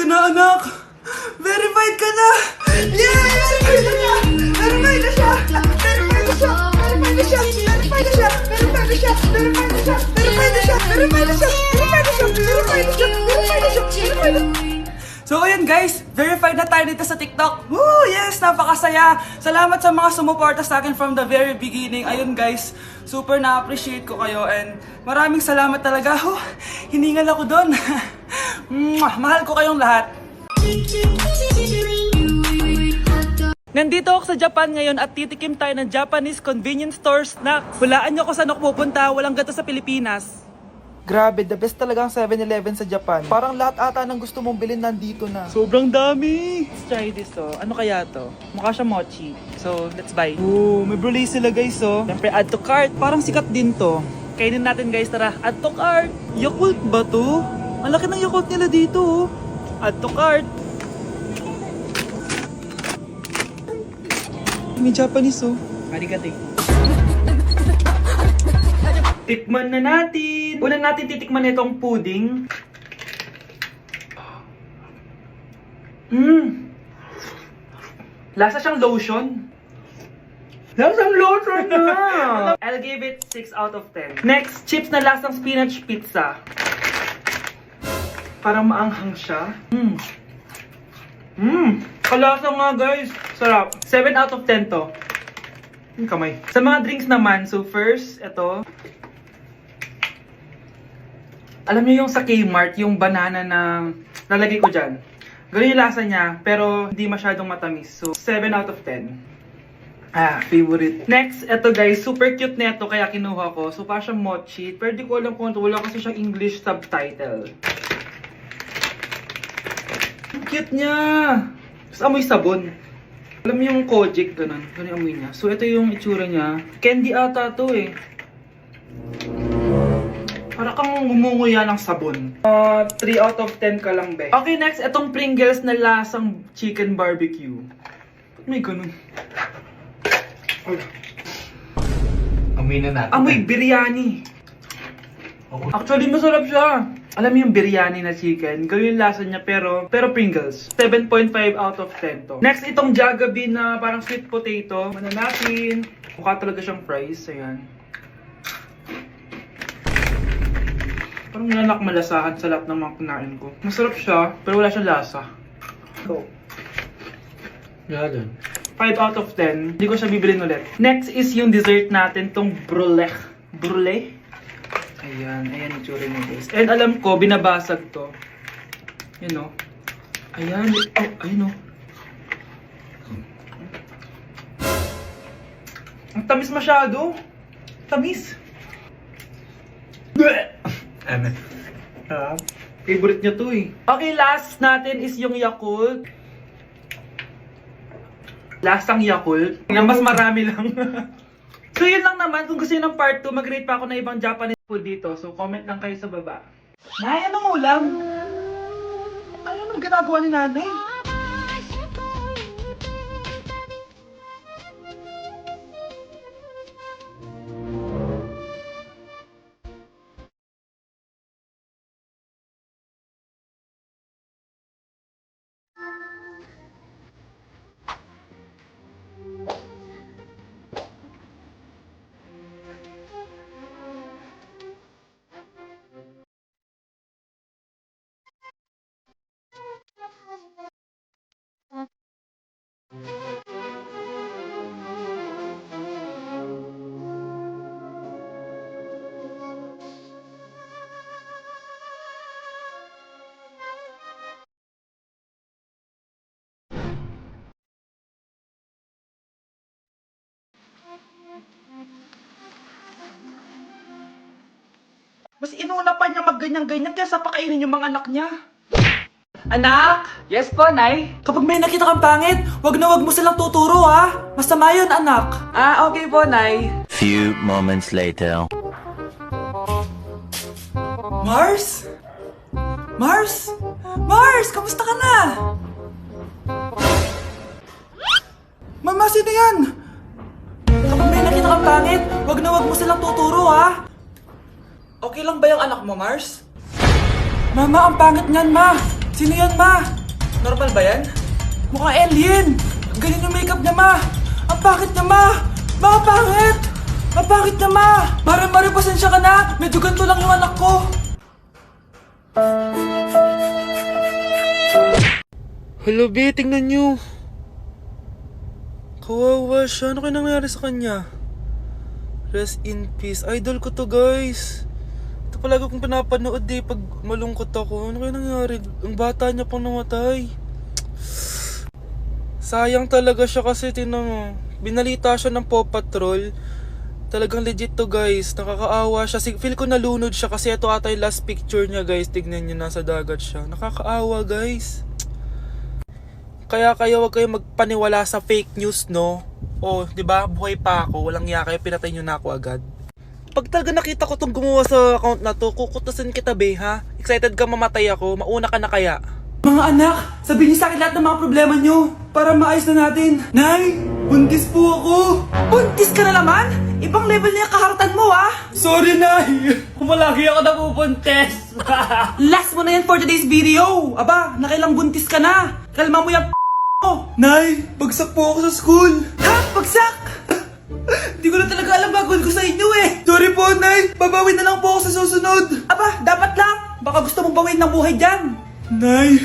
na, anak! Verified ka na! Yeah! Verified na siya! Verified na siya! Verified na siya! Verified na siya! Verified na siya! Verified na siya! Verified na siya! Verified na siya! Verified na siya! Verified na siya! Verified na siya! Verified na siya! Verified na siya! So ayun guys, verified na tayo dito sa TikTok. Woo! Yes! Napakasaya! Salamat sa mga sumuporta sa akin from the very beginning. Ayun guys, super na-appreciate ko kayo and maraming salamat talaga. Oh, hiningal ako doon. Mahal ko kayong lahat. Nandito ako sa Japan ngayon at titikim tayo ng Japanese convenience store snack. Hulaan nyo kung saan ako pupunta, walang gato sa Pilipinas. Grabe, the best talaga ang 7-Eleven sa Japan. Parang lahat ata ng gusto mong bilhin nandito na. Sobrang dami! Let's try this oh. Ano kaya to? Mukha siya mochi. So, let's buy. Oh, may brulee sila guys oh. Siyempre, add to cart. Parang sikat din to. Kainin natin guys, tara. Add to cart. Yakult ba to? Ang laki ng Yakult nila dito oh. Add to cart. May Japanese oh. Arigato. Tikman na natin. Una natin titikman itong pudding. Lasa siyang lotion. Lasang lotion na! I'll give it 6 out of 10. Next, chips na lasang spinach pizza. Parang maanghang siya. Kalasa nga guys. Sarap. 7 out of 10 to. Yung kamay. Sa mga drinks naman, so first, ito. Alam niyo yung sa Kmart, yung banana na lalagay ko dyan. Ganun yung lasa niya, pero hindi masyadong matamis. So, 7 out of 10. Favorite. Next, ito guys, super cute na ito, kaya kinuha ko. So, parang siyang mochi. Pero di ko alam kung ito, wala kasi siyang English subtitle. Ang cute niya! Tapos amoy sabon. Alam mo yung Kojic, ganun. Ganun yung amoy niya. So, ito yung itsura niya. Candy ata to eh. Para kang ngumunguya ng sabon. 3 out of 10 ka lang, be. Okay, next, itong Pringles na lasang chicken barbecue. May ganun. Amoy na natin. Amoy biryani. Actually, masarap siya. Alam mo yung biryani na chicken, ganun yung lasa niya, pero Pringles. 7.5 out of 10 to. Next, itong Jollibee na parang sweet potato. Ano natin? Mukha talaga siyang fries. Ayan. Parang nanak malasahan sa lahat ng mga kinain ko. Masarap siya, pero wala siyang lasa. Go. Yan. 5 out of 10. Hindi ko siya bibilin ulit. Next is yung dessert natin, tong brulee. Brulee? Ayan, ayan yung tsura niya guys. And alam ko, binabasag to. Yun o. Ayan, oh, ayun o. Ang tamis masyado. Tamis. Favorite niya to eh. Okay, last natin is yung Yakult. Lasang Yakult. Yung mas marami lang. So yun lang naman. Kung gusto nyo ng part 2, mag-rate pa ako ng ibang Japanese food dito. So comment lang kayo sa baba. Nay, anong ulam? Ano ginagawa ni nanay? Mas inuna pa niya magganyan-ganyan kaysa pakainin yung mga anak niya. Anak! Yes po, Nay. Kapag may nakita kang pangit, wag na wag mo silang tuturo ha. Masama yun, anak. Okay po, Nay. Few moments later. Mars? Mars? Mars, kamusta ka na? Mama, sino yan? Kapag may nakita kang pangit, wag na wag mo silang tuturo ha. Okay lang ba yung anak mo, Mars? Mama, ang pangit niyan, ma. Sino yan, ma? Normal ba yan? Mukhang alien! Ang galing yung makeup niya, ma! Ang pangit niya, ma! Ma, ang pangit! Ang pangit niya, ma! Mare, pasensya ka na! Medyo ganito lang yung anak ko! Hello, B, tingnan nyo. Kawawa siya. Ano kaya nangyari sa kanya? Rest in peace. Idol ko to, guys. Ito palagi kong pinapanood pag malungkot ako. Ano kaya nangyari? Ang bata niya pang namatay. Sayang talaga siya kasi tinan mo. Binalita siya ng Paw Patrol. Talagang legit to, guys. Nakakaawa siya. Feel ko nalunod siya kasi ito ata yung last picture niya, guys. Tignan niyo, nasa dagat siya. Nakakaawa, guys. Kaya kayo wag kayo magpaniwala sa fake news, no? O, 'di ba? Buhay pa ako, walang iya kayo, pinatay niyo na ako agad. Pag talaga nakita ko tong gumawa sa account na to, kukutusin kita, be, ha? Excited ka mamatay ako, mauna ka na kaya. Mga anak, sabihin niyo sa akin lahat ng mga problema niyo para maayos na natin. Nay, buntis po ako. Buntis ka na naman? Ibang level na yung kaharatan mo, ah. Sorry, Nay. Kumalagi ako nabubuntis. Last mo na yan for today's video. Aba, nakailang buntis ka na. Kalma mo yung mo. Nay, bagsak po ako sa school. Ha? Bagsak? Hindi ko na talaga alam bagol ko sa inyo eh. Sorry po, Nay. Babawi na lang po ako sa susunod. Aba, dapat lang. Baka gusto mong bawiin ng buhay dyan. Nay,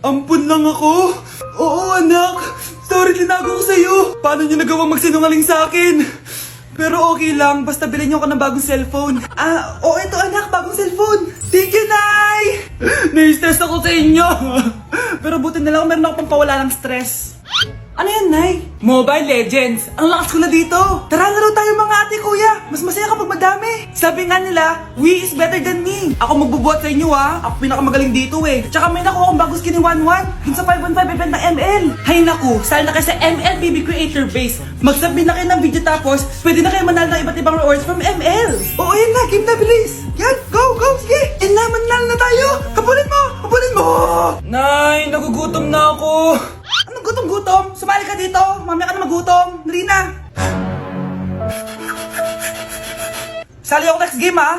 ampun lang ako. Oo, anak. Sorry, tinago ko sa'yo. Paano niyo nagawang magsinungaling sa akin? Pero okay lang, basta bilhin niyo ako ng bagong cellphone. Oo, ito anak, bagong cellphone. Thank you, Nay! Nai-stress ako sa inyo. Pero buti na lang, meron ako pampawala ng stress. Ano yan, Nay? Mobile Legends. Ang lakas ko na dito. Tara, laro tayo mga ate, kuya. Mas masaya kapag madami. Sabi nga nila, we is better than me. Ako magbubuhat sa inyo, ha. Ako pinakamagaling dito, eh. Tsaka may nakuha akong bagong skin ni 1-1. Dun sa 515 event ng ML. Hay naku, sali na kayo sa ML BB Creator Base. Mag-submit na kayo ng video tapos, pwede na kayo manalo ng iba't ibang rewards from ML. Oo, yan na. Game na, bilis. Yan, go, go, sige. Yan na, manalo na tayo. Habulin mo, habulin mo. Nay, nagugutom na ako. Anong gutom-gutom? Sumali ka dito. Mamaya ka na magutom. Dali na. Sali ako next game, ha?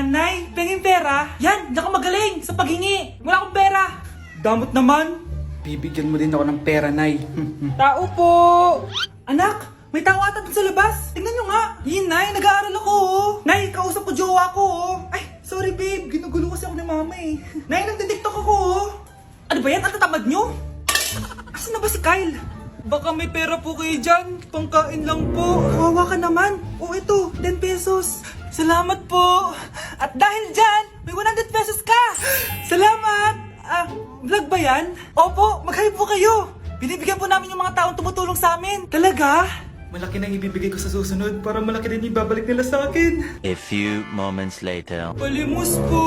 Nay, pengin pera? Yan, diyan ka magaling sa paghingi. Wala akong pera. Damot naman. Bibigyan mo din ako ng pera, Nay. Tao po. Anak, may tao ata dun sa labas. Tingnan nyo nga. Yun, Nay, nag-aaral ako, oh. Nay, kausap ko jowa ko, oh. Ay, sorry, babe. Ginugulo kasi ako ni mama, eh. Nay, nagtitiktok ako, oh. Ano ba yan? Ang tatamad nyo? Asan na ba si Kyle? Baka may pera po kayo dyan. Pangkain lang po. Kawawa ka naman. Oh, ito, 10 pesos. Salamat po. At dahil dyan, may 100 pesos ka. Salamat. Vlog ba yan? Opo, mag-hype po kayo. Binibigyan po namin yung mga taong tumutulong sa amin. Talaga? Malaki na ibibigay ko sa susunod para malaki din ibabalik nila sa akin. A few moments later. Palimos po.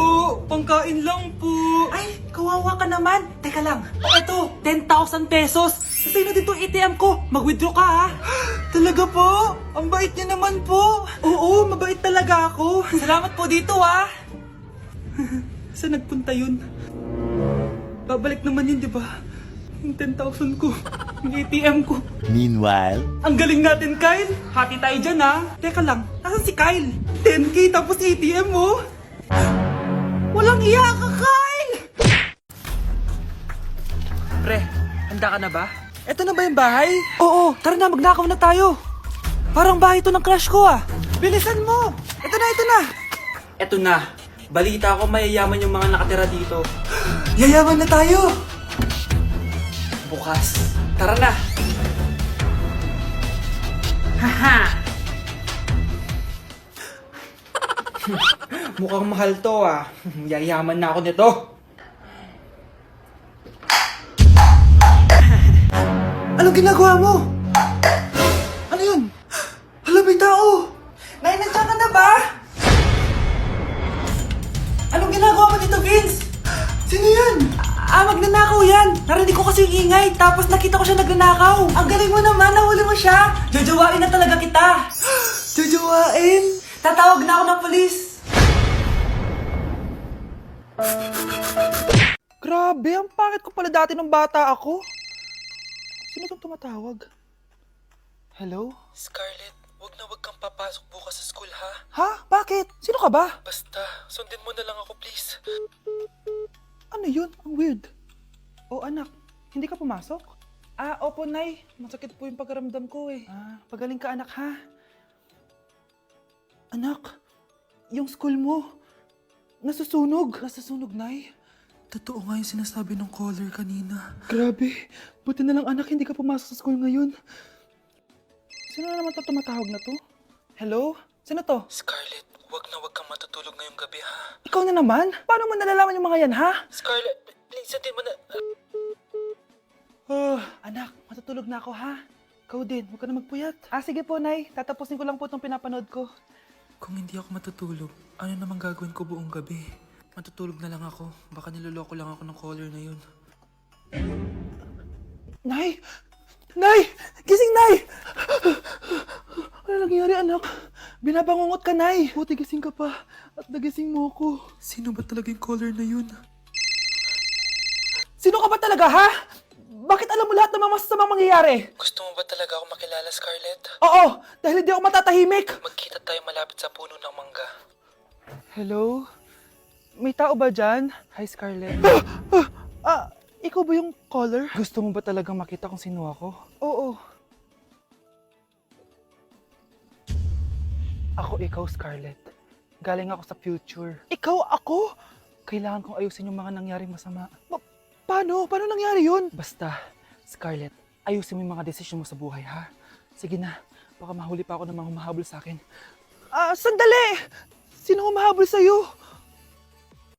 Pangkain lang po. Ay, kawawa ka naman. Teka lang. Ito, 10,000 pesos. Kasi na dito ATM ko. Mag-withdraw ka, ha? Talaga po? Ang bait niya naman po. Oo, mabait talaga ako. Salamat po dito, ha? Saan nagpunta yun? Babalik naman yun, di ba? Yung 10,000 ko. Yung ATM ko. Meanwhile. Ang galing natin, Kyle. Hati tayo dyan, ha? Teka lang, nasan si Kyle? 10K tapos ATM mo? Walang iya ka, Kyle! Pre, handa ka na ba? Eto na ba yung bahay? Oo, tara na, magnakaw na tayo. Parang bahay to ng crush ko, ah. Bilisan mo! Ito na, ito na! Eto na. Balita ko mayayaman yung mga nakatira dito. Yayaman na tayo! Bukas. Tara na! Haha! Mukhang mahal to, ah. Yayaman na ako nito. Anong ginagawa mo? Ano yun? Hala, may tao! Nay, nandiyan ka na ba? Anong ginagawa mo dito, Vince? Sino yan? Magnanakaw yan. Narinig ko kasi yung ingay, tapos nakita ko siya nagnanakaw. Ang galing mo naman, nahuli mo siya. Jojowain na talaga kita. Jojowain? Tatawag na ako ng polis. Grabe, ang pangit ko pala dati nung bata ako. Sino itong tumatawag? Hello? Scarlett, wag na wag kang papasok bukas sa school ha. Ha? Bakit? Sino ka ba? Basta, sundin mo na lang ako please. Ano yun? Ang weird. Oh anak, hindi ka pumasok? Opo Nay. Masakit po yung pagkaramdam ko eh. Pagaling ka anak ha. Anak, yung school mo, nasusunog. Nasusunog, Nay? Totoo nga yung sinasabi ng caller kanina. Grabe. Buti na lang anak, hindi ka pumasok sa school ngayon. Sino na naman tumatawag na to? Hello? Sino to? Scarlett, wag na wag kang matutulog ngayong gabi ha. Ikaw na naman? Paano mo nalalaman yung mga yan, ha? Scarlett, please sundin mo na. Anak, matutulog na ako, ha? Ikaw din, huwag ka na magpuyat. Sige po, Nay. Tatapusin ko lang po itong pinapanood ko. Kung hindi ako matutulog, ano namang gagawin ko buong gabi? Matutulog na lang ako. Baka niloloko lang ako ng caller na yun. Nay! Nay! Gising, Nay! Ano nangyari, anak? Binabangungot ka, Nay! Buti gising ka pa. At nagising mo ako. Sino ba talaga yung caller na yun? Sino ka ba talaga, ha? Bakit alam mo lahat ng mga masasamang mangyayari? Gusto mo ba talaga ako makilala, Scarlett? Oo! Dahil hindi ako matatahimik! Magkita tayo malapit sa puno ng mangga. Hello? May tao ba dyan? Hi, Scarlett. Ikaw ba yung caller? Gusto mo ba talagang makita kung sino ako? Oo. Ako ikaw, Scarlett. Galing ako sa future. Ikaw ako? Kailangan kong ayusin yung mga nangyaring masama. Paano? Paano nangyari yun? Basta, Scarlett, ayusin mo yung mga desisyon mo sa buhay, ha? Sige na, baka mahuli pa ako ng mga humahabol sa akin. Sandali! Sino humahabol sa'yo?